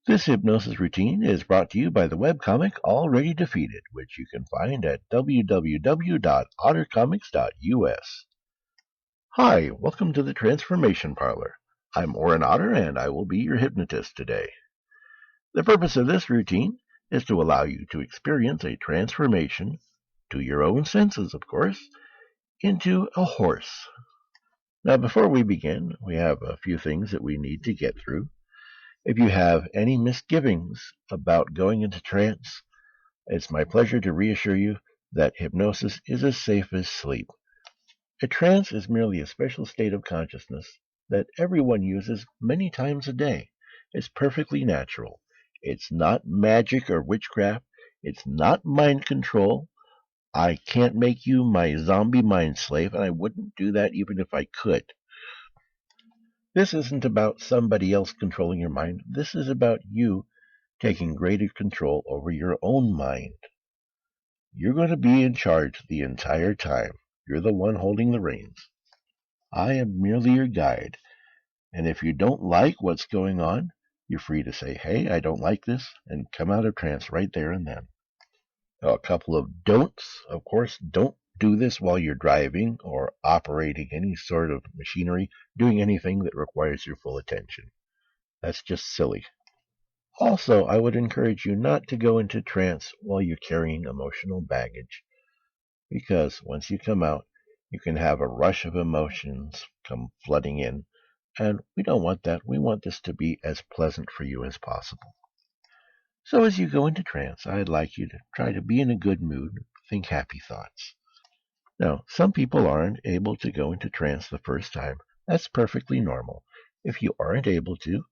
This hypnosis routine is brought to you by the webcomic Already Defeated, which you can find at www.ottercomics.us. Hi, welcome to the Transformation Parlor. I'm Oren Otter, and I will be your hypnotist today. The purpose of this routine is to allow you to experience a transformation, to your own senses, of course, into a horse. Now, before we begin, we have a few things that we need to get through. If you have any misgivings about going into trance, it's my pleasure to reassure you that hypnosis is as safe as sleep. A trance is merely a special state of consciousness that everyone uses many times a day. It's perfectly natural. It's not magic or witchcraft. It's not mind control. I can't make you my zombie mind slave, and I wouldn't do that even if I could. This isn't about somebody else controlling your mind. This is about you taking greater control over your own mind. You're going to be in charge the entire time. You're the one holding the reins. I am merely your guide, and if you don't like what's going on, you're free to say, hey, I don't like this, and come out of trance right there and then. Now, a couple of don'ts. Of course, don't do this while you're driving or operating any sort of machinery, doing anything that requires your full attention. That's just silly. Also, I would encourage you not to go into trance while you're carrying emotional baggage, because once you come out, you can have a rush of emotions come flooding in, and we don't want that. We want this to be as pleasant for you as possible. So as you go into trance, I'd like you to try to be in a good mood, think happy thoughts. Now, some people aren't able to go into trance the first time. That's perfectly normal. If you aren't able to,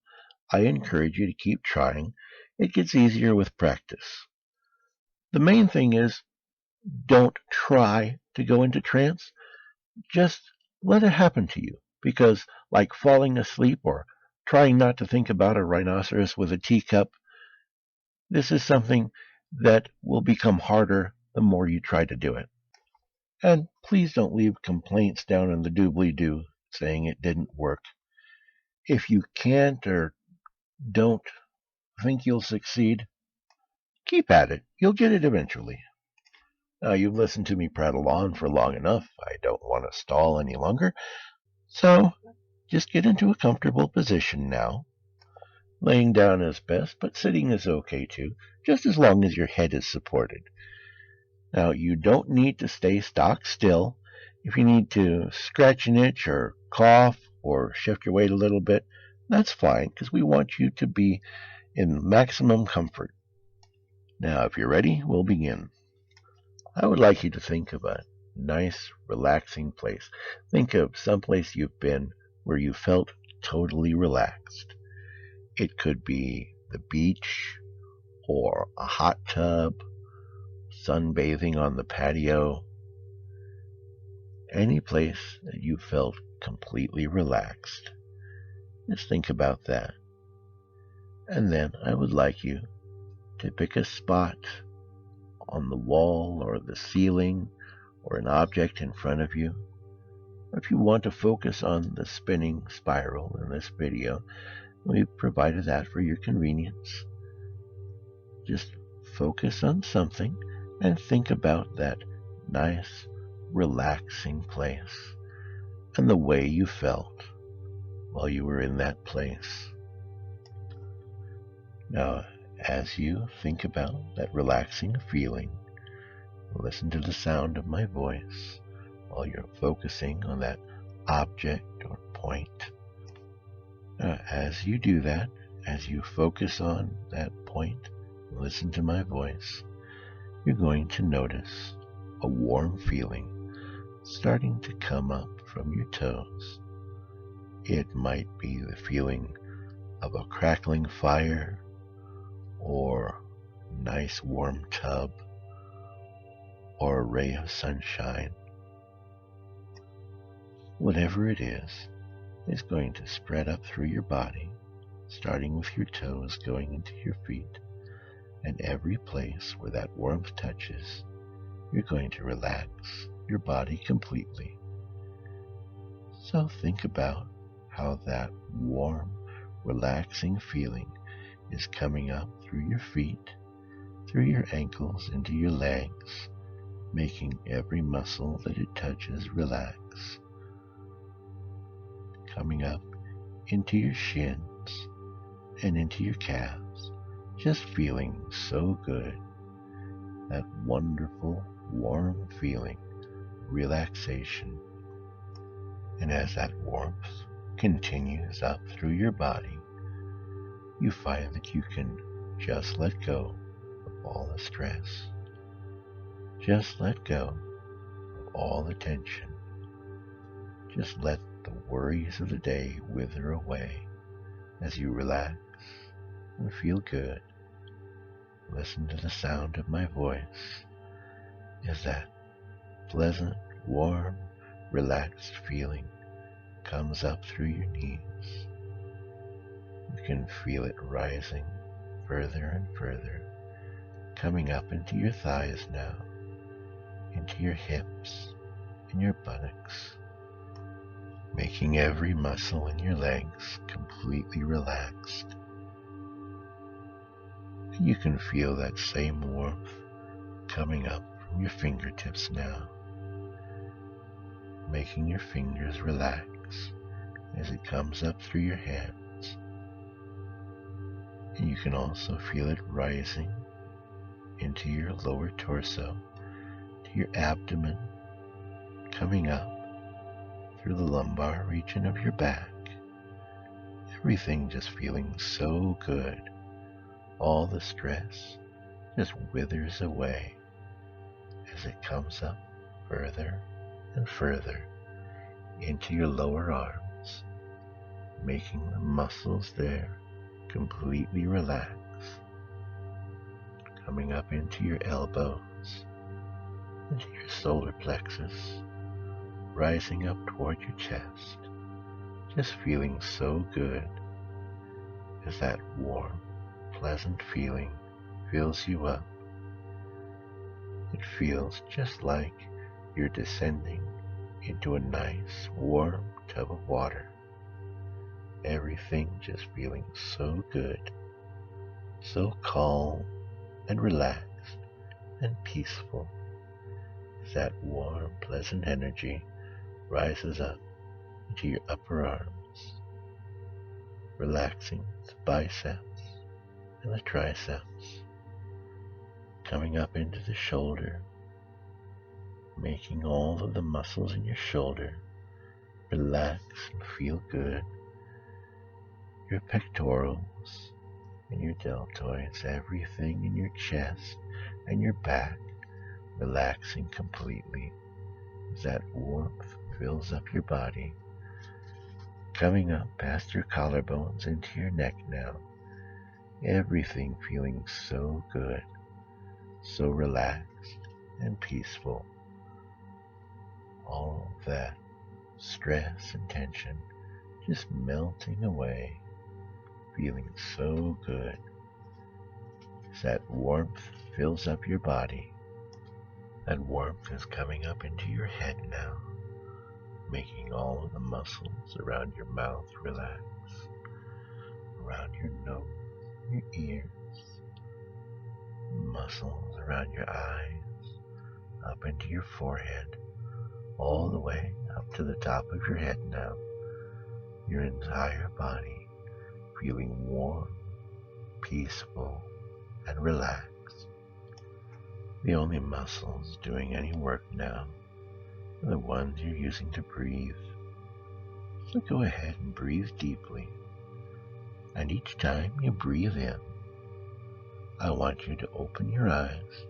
I encourage you to keep trying. It gets easier with practice. The main thing is, don't try to go into trance. Just let it happen to you. Because like falling asleep or trying not to think about a rhinoceros with a teacup, this is something that will become harder the more you try to do it. And please don't leave complaints down in the doobly-doo saying it didn't work. If you can't or don't think you'll succeed, keep at it. You'll get it eventually. Now, you've listened to me prattle on for long enough. I don't want to stall any longer. So, just get into a comfortable position now. Laying down is best, but sitting is okay too, just as long as your head is supported. Now, you don't need to stay stock still. If you need to scratch an itch or cough or shift your weight a little bit, that's fine, because we want you to be in maximum comfort. Now, if you're ready, we'll begin. I would like you to think of a nice, relaxing place. Think of someplace you've been where you felt totally relaxed. It could be the beach or a hot tub, sunbathing on the patio, any place that you felt completely relaxed. Just think about that. And then I would like you to pick a spot on the wall or the ceiling or an object in front of you. If you want to focus on the spinning spiral in this video, we've provided that for your convenience. Just focus on something and think about that nice, relaxing place and the way you felt while you were in that place. Now, as you think about that relaxing feeling, listen to the sound of my voice while you're focusing on that object or point. As you do that, as you focus on that point, listen to my voice, you're going to notice a warm feeling starting to come up from your toes. It might be the feeling of a crackling fire or a nice warm tub or a ray of sunshine. Whatever it is going to spread up through your body, starting with your toes going into your feet, and every place where that warmth touches, you're going to relax your body completely. So think about how that warm, relaxing feeling is coming up through your feet, through your ankles, into your legs, making every muscle that it touches relax. Coming up into your shins and into your calves, just feeling so good. That wonderful, warm feeling, relaxation. And as that warmth continues up through your body, you find that you can just let go of all the stress. Just let go of all the tension. Just let the worries of the day wither away as you relax and feel good. Listen to the sound of my voice as that pleasant, warm, relaxed feeling comes up through your knees. You can feel it rising further and further, coming up into your thighs now, into your hips and your buttocks, making every muscle in your legs completely relaxed. You can feel that same warmth coming up from your fingertips now, making your fingers relax as it comes up through your hands. And you can also feel it rising into your lower torso, to your abdomen, coming up through the lumbar region of your back. Everything just feeling so good. All the stress just withers away as it comes up further and further into your lower arms, making the muscles there completely relax, coming up into your elbows, into your solar plexus, rising up toward your chest, just feeling so good as that warm, pleasant feeling fills you up. It feels just like you're descending into a nice, warm tub of water. Everything just feeling so good, so calm and relaxed and peaceful as that warm, pleasant energy rises up into your upper arms, relaxing the biceps and the triceps, coming up into the shoulder, making all of the muscles in your shoulder relax and feel good. Your pectorals and your deltoids, everything in your chest and your back relaxing completely as that warmth fills up your body, coming up past your collarbones into your neck now. Everything feeling so good, so relaxed and peaceful. All that stress and tension just melting away, feeling so good as that warmth fills up your body. That warmth is coming up into your head now, making all of the muscles around your mouth relax, around your nose, your ears, muscles around your eyes, up into your forehead, all the way up to the top of your head now. Your entire body feeling warm, peaceful, and relaxed. The only muscles doing any work now are the ones you're using to breathe. So go ahead and breathe deeply. And each time you breathe in, I want you to open your eyes.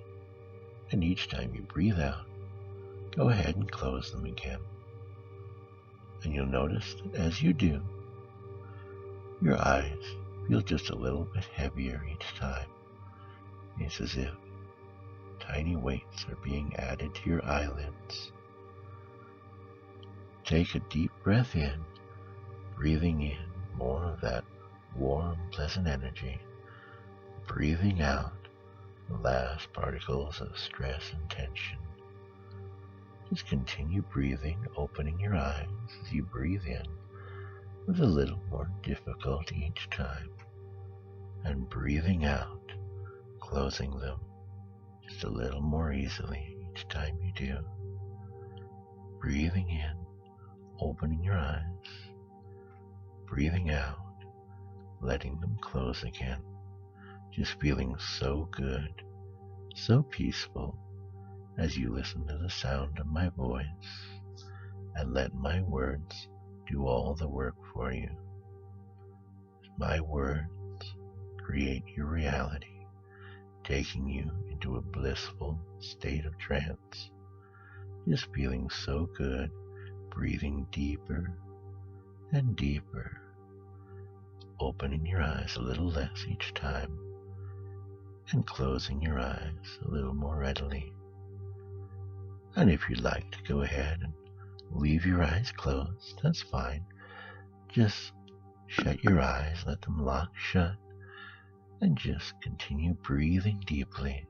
And each time you breathe out, go ahead and close them again. And you'll notice that as you do, your eyes feel just a little bit heavier each time. It's as if tiny weights are being added to your eyelids. Take a deep breath in, breathing in more of that warm, pleasant energy. Breathing out the last particles of stress and tension. Just continue breathing, opening your eyes as you breathe in with a little more difficulty each time. and breathing out, closing them just a little more easily each time you do. Breathing in, opening your eyes, breathing out, letting them close again, just feeling so good, so peaceful as you listen to the sound of my voice and let my words do all the work for you. My words create your reality, taking you into a blissful state of trance, just feeling so good, breathing deeper and deeper, opening your eyes a little less each time and closing your eyes a little more readily. And if you'd like to go ahead and leave your eyes closed, that's fine. Just shut your eyes, let them lock shut, and just continue breathing deeply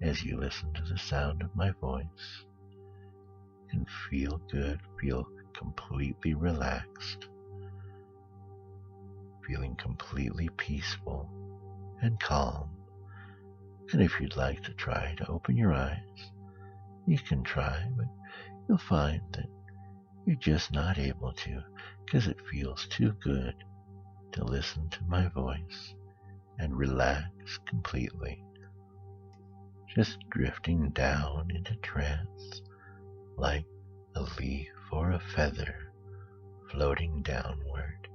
as you listen to the sound of my voice and feel good, feel completely relaxed, feeling completely peaceful and calm. And if you'd like to try to open your eyes, you can try, but you'll find that you're just not able to because it feels too good to listen to my voice and relax completely, just drifting down into trance like a leaf or a feather floating downward,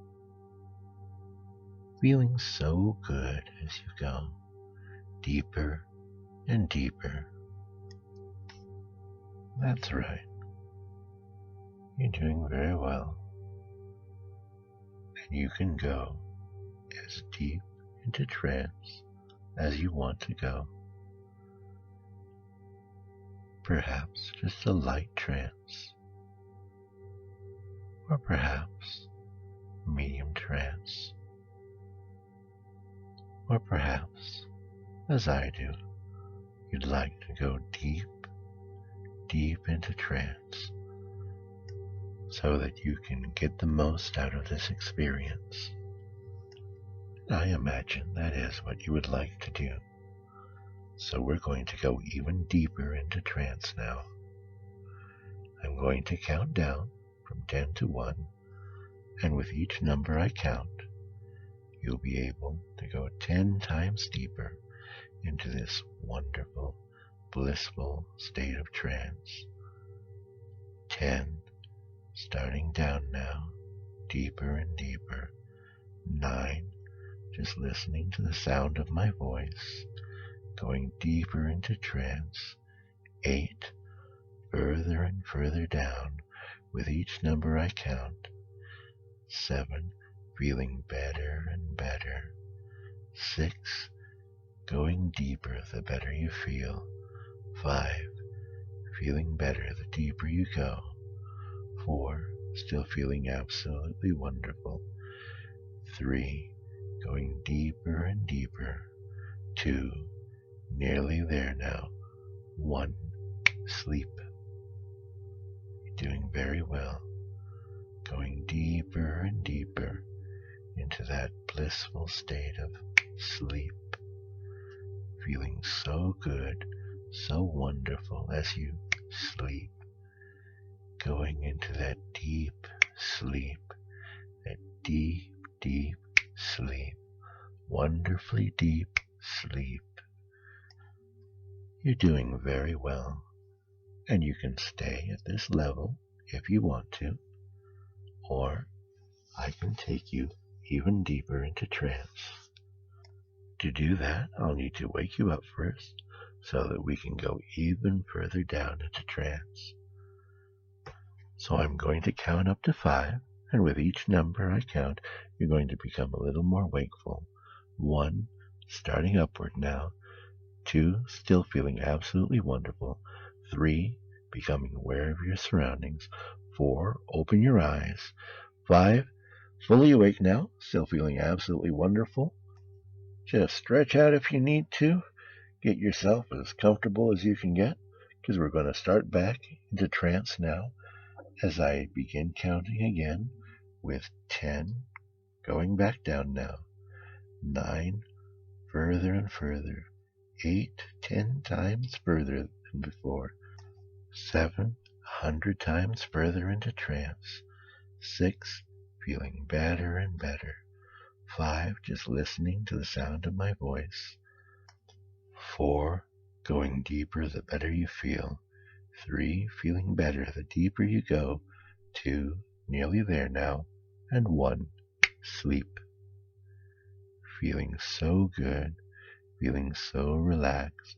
feeling so good as you go deeper and deeper. That's right. You're doing very well. And you can go as deep into trance as you want to go. Perhaps just a light trance, or perhaps medium trance, or perhaps, as I do, you'd like to go deep, deep into trance so that you can get the most out of this experience. I imagine that is what you would like to do. So we're going to go even deeper into trance now. I'm going to count down from 10 to 1, and with each number I count, you'll be able to go 10 times deeper into this wonderful, blissful state of trance. 10, starting down now, deeper and deeper. 9, just listening to the sound of my voice, going deeper into trance. 8, further and further down with each number I count. 7, feeling better and better. 6, going deeper the better you feel. 5, feeling better the deeper you go. 4, still feeling absolutely wonderful. 3, going deeper and deeper. 2, nearly there now. 1, sleep. You're doing very well. Going deeper and deeper into that blissful state of sleep. Feeling so good, so wonderful as you sleep. Going into that deep sleep, that deep, deep sleep, wonderfully deep sleep. You're doing very well, and you can stay at this level if you want to, or I can take you even deeper into trance. To do that, I'll need to wake you up first so that we can go even further down into trance. So I'm going to count up to 5, and with each number I count, you're going to become a little more wakeful. 1, starting upward now. 2, still feeling absolutely wonderful. 3, becoming aware of your surroundings. 4, open your eyes. 5, fully awake now, still feeling absolutely wonderful. Just stretch out if you need to. Get yourself as comfortable as you can get, because we're going to start back into trance now as I begin counting again with 10, going back down now. 9, further and further, 8, 10 times further than before, 7, 100 times further into trance, 6, feeling better and better, 5, just listening to the sound of my voice, 4, going deeper the better you feel, 3, feeling better the deeper you go, 2, nearly there now, and 1, sleep. Feeling so good, feeling so relaxed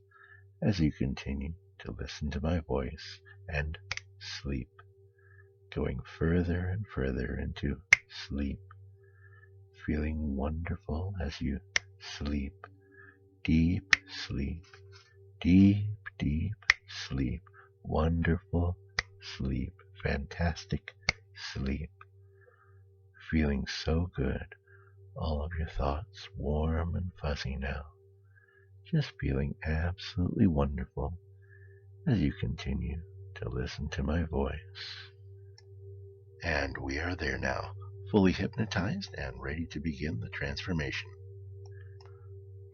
as you continue to listen to my voice and sleep, going further and further into sleep, feeling wonderful as you sleep, deep sleep, deep, deep sleep, wonderful sleep, fantastic sleep, feeling so good, all of your thoughts warm and fuzzy now, just feeling absolutely wonderful as you continue to listen to my voice. And we are there now, fully hypnotized and ready to begin the transformation.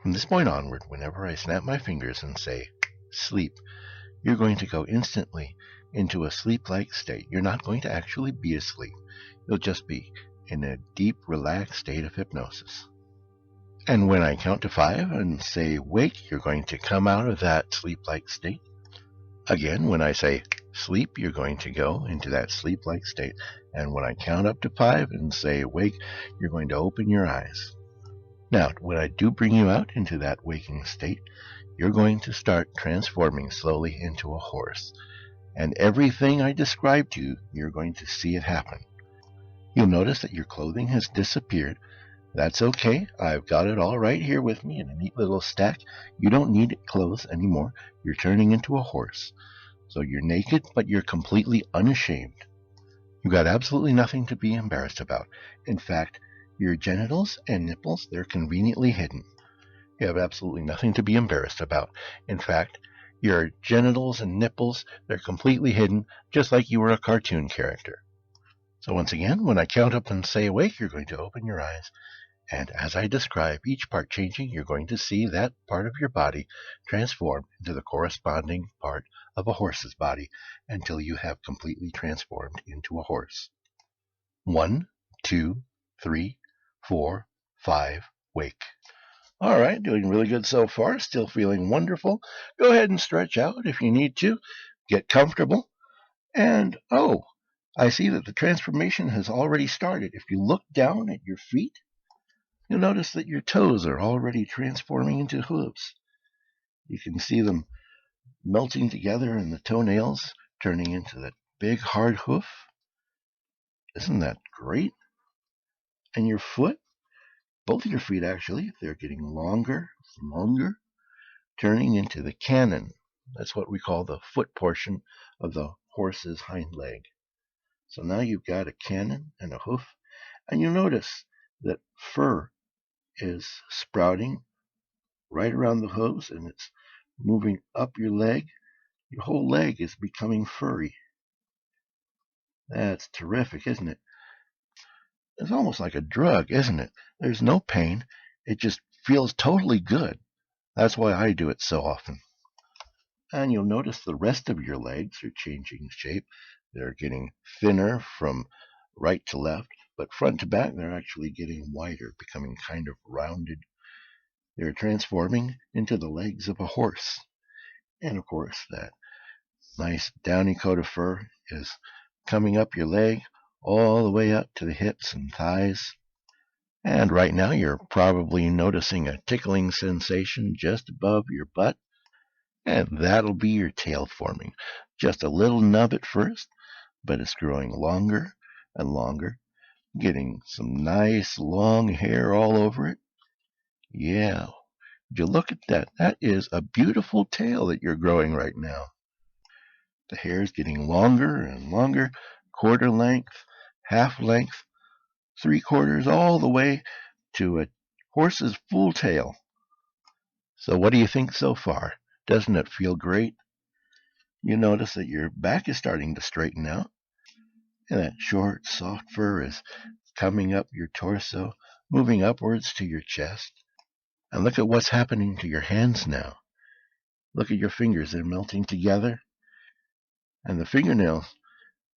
From this point onward, whenever I snap my fingers and say, sleep, you're going to go instantly into a sleep-like state. You're not going to actually be asleep. You'll just be in a deep, relaxed state of hypnosis. And when I count to 5 and say wake, you're going to come out of that sleep-like state. Again, when I say sleep, you're going to go into that sleep-like state. And when I count up to 5 and say wake, you're going to open your eyes. Now, when I do bring you out into that waking state, you're going to start transforming slowly into a horse. And everything I describe to you, you're going to see it happen. You'll notice that your clothing has disappeared. That's okay. I've got it all right here with me in a neat little stack. You don't need clothes anymore. You're turning into a horse. So you're naked, but you're completely unashamed. You've got absolutely nothing to be embarrassed about. In fact, your genitals and nipples, they're conveniently hidden. You have absolutely nothing to be embarrassed about. In fact, your genitals and nipples, they're completely hidden, just like you were a cartoon character. So once again, when I count up and say awake, you're going to open your eyes. And as I describe each part changing, you're going to see that part of your body transform into the corresponding part of a horse's body until you have completely transformed into a horse. 1, 2, 3, 4, 5, wake. All right, doing really good so far. Still feeling wonderful. Go ahead and stretch out if you need to. Get comfortable. And, I see that the transformation has already started. If you look down at your feet, you'll notice that your toes are already transforming into hooves. You can see them melting together and the toenails turning into that big hard hoof. Isn't that great? And your foot, both your feet actually, they're getting longer, turning into the cannon. That's what we call the foot portion of the horse's hind leg. So now you've got a cannon and a hoof, and you'll notice that fur is sprouting right around the hooves, and it's moving up your leg. Your whole leg is becoming furry. That's terrific, isn't it? It's almost like a drug, isn't it? There's no pain. It just feels totally good. That's why I do it so often. And you'll notice the rest of your legs are changing shape. They're getting thinner from right to left, but front to back, they're actually getting wider, becoming kind of rounded. They're transforming into the legs of a horse. And of course, that nice downy coat of fur is coming up your leg all the way up to the hips and thighs. And right now, you're probably noticing a tickling sensation just above your butt. And that'll be your tail forming. Just a little nub at first, but it's growing longer and longer, getting some nice long hair all over it. Yeah, would you look at that? That is a beautiful tail that you're growing right now. The hair is getting longer and longer, quarter length, half length, 3/4, all the way to a horse's full tail. So what do you think so far? Doesn't it feel great? You notice that your back is starting to straighten out, and that short, soft fur is coming up your torso, moving upwards to your chest. And look at what's happening to your hands now. Look at your fingers. They're melting together. And the fingernails,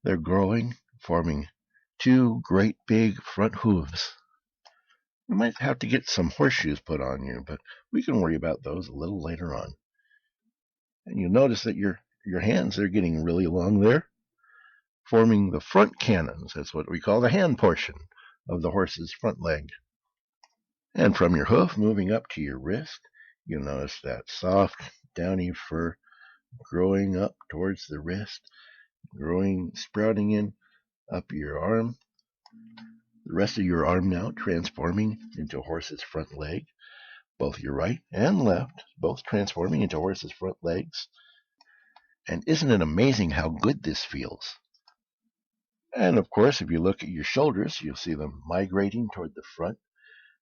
they're growing, forming two great big front hooves. You might have to get some horseshoes put on you, but we can worry about those a little later on. And you'll notice that your hands are getting really long there, forming the front cannons. That's what we call the hand portion of the horse's front leg. And from your hoof moving up to your wrist, you'll notice that soft, downy fur growing up towards the wrist, sprouting in up your arm. The rest of your arm now transforming into a horse's front leg. Both your right and left, both transforming into horse's front legs. And isn't it amazing how good this feels? And of course, if you look at your shoulders, you'll see them migrating toward the front.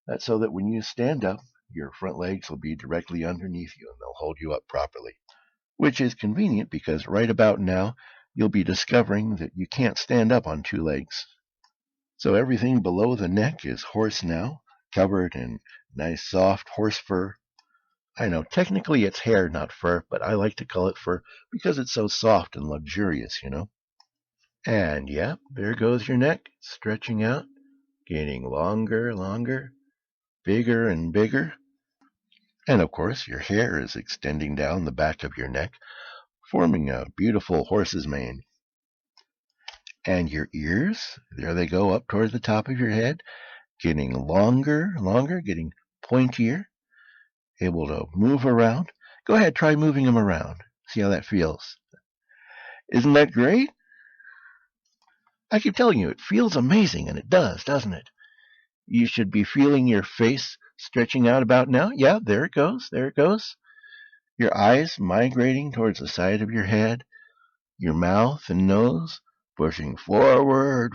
That's so that when you stand up, your front legs will be directly underneath you and they'll hold you up properly. Which is convenient because right about now, you'll be discovering that you can't stand up on two legs. So everything below the neck is horse now, covered in nice soft horse fur. I know, technically it's hair, not fur, but I like to call it fur because it's so soft and luxurious, And yeah, there goes your neck, stretching out, getting longer, bigger and bigger. And of course, your hair is extending down the back of your neck, forming a beautiful horse's mane. And your ears, there they go up toward the top of your head, getting longer, getting pointier, able to move around. Go ahead, try moving them around. See how that feels. Isn't that great? I keep telling you, it feels amazing, and it does, doesn't it? You should be feeling your face stretching out about now. Yeah, there it goes. Your eyes migrating towards the side of your head, your mouth and nose pushing forward,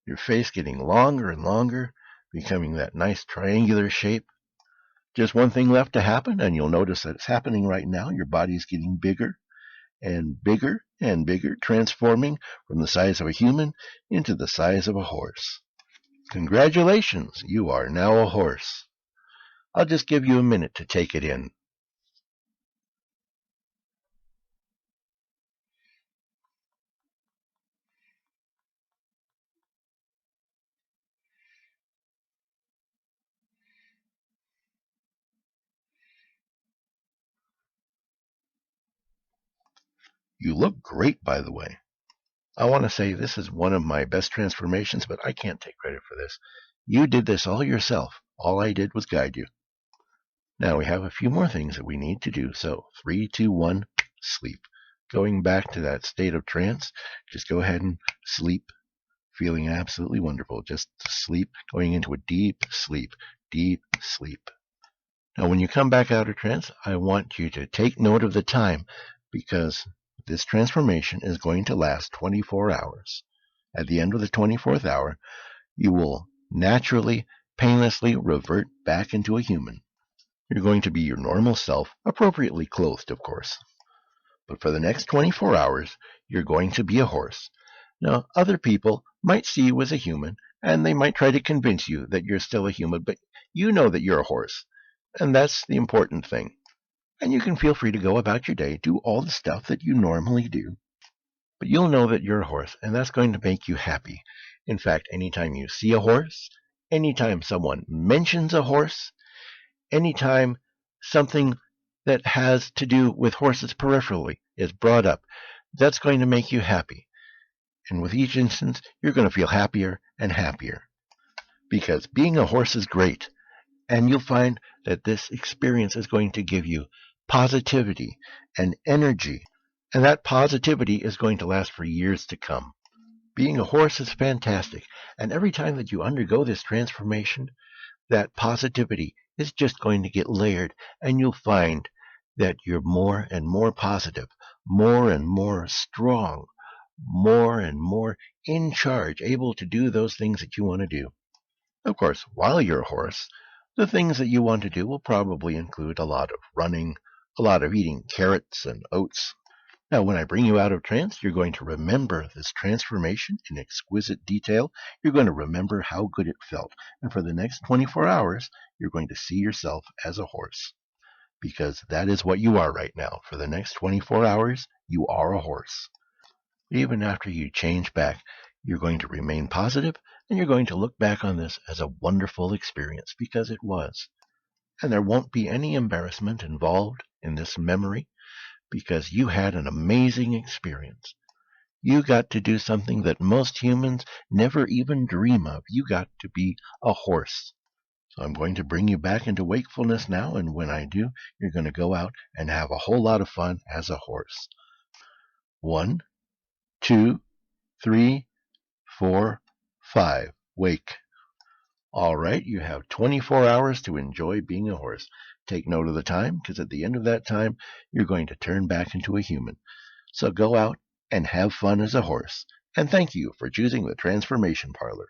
your face getting longer and longer, becoming that nice triangular shape. Just one thing left to happen, and you'll notice that it's happening right now. Your body's getting bigger and bigger and bigger, transforming from the size of a human into the size of a horse. Congratulations, you are now a horse. I'll just give you a minute to take it in. You look great, by the way. I want to say this is one of my best transformations, but I can't take credit for this. You did this all yourself. All I did was guide you. Now we have a few more things that we need to do. So 3, 2, 1, sleep. Going back to that state of trance, just go ahead and sleep, feeling absolutely wonderful. Just sleep, going into a deep sleep. Now when you come back out of trance, I want you to take note of the time because this transformation is going to last 24 hours. At the end of the 24th hour, you will naturally, painlessly revert back into a human. You're going to be your normal self, appropriately clothed, of course. But for the next 24 hours, you're going to be a horse. Now, other people might see you as a human, and they might try to convince you that you're still a human, but you know that you're a horse, and that's the important thing. And you can feel free to go about your day, do all the stuff that you normally do. But you'll know that you're a horse, and that's going to make you happy. In fact, anytime you see a horse, anytime someone mentions a horse, anytime something that has to do with horses peripherally is brought up, that's going to make you happy. And with each instance, you're going to feel happier and happier. Because being a horse is great. And you'll find that this experience is going to give you positivity and energy. And that positivity is going to last for years to come. Being a horse is fantastic. And every time that you undergo this transformation, that positivity is just going to get layered. And you'll find that you're more and more positive, more and more strong, more and more in charge, able to do those things that you want to do. Of course, while you're a horse, the things that you want to do will probably include a lot of running, a lot of eating carrots and oats, Now, when I bring you out of trance, you're going to remember this transformation in exquisite detail. You're going to remember how good it felt. And for the next 24 hours, you're going to see yourself as a horse. Because that is what you are right now. For the next 24 hours, you are a horse. Even after you change back, you're going to remain positive, and you're going to look back on this as a wonderful experience, because it was. And there won't be any embarrassment involved in this memory, because you had an amazing experience. You got to do something that most humans never even dream of. You got to be a horse. So I'm going to bring you back into wakefulness now, and when I do, you're going to go out and have a whole lot of fun as a horse. 1, 2, 3, 4, 5. Wake. All right, you have 24 hours to enjoy being a horse. Take note of the time, because at the end of that time, you're going to turn back into a human. So go out and have fun as a horse. And thank you for choosing the Transformation Parlor.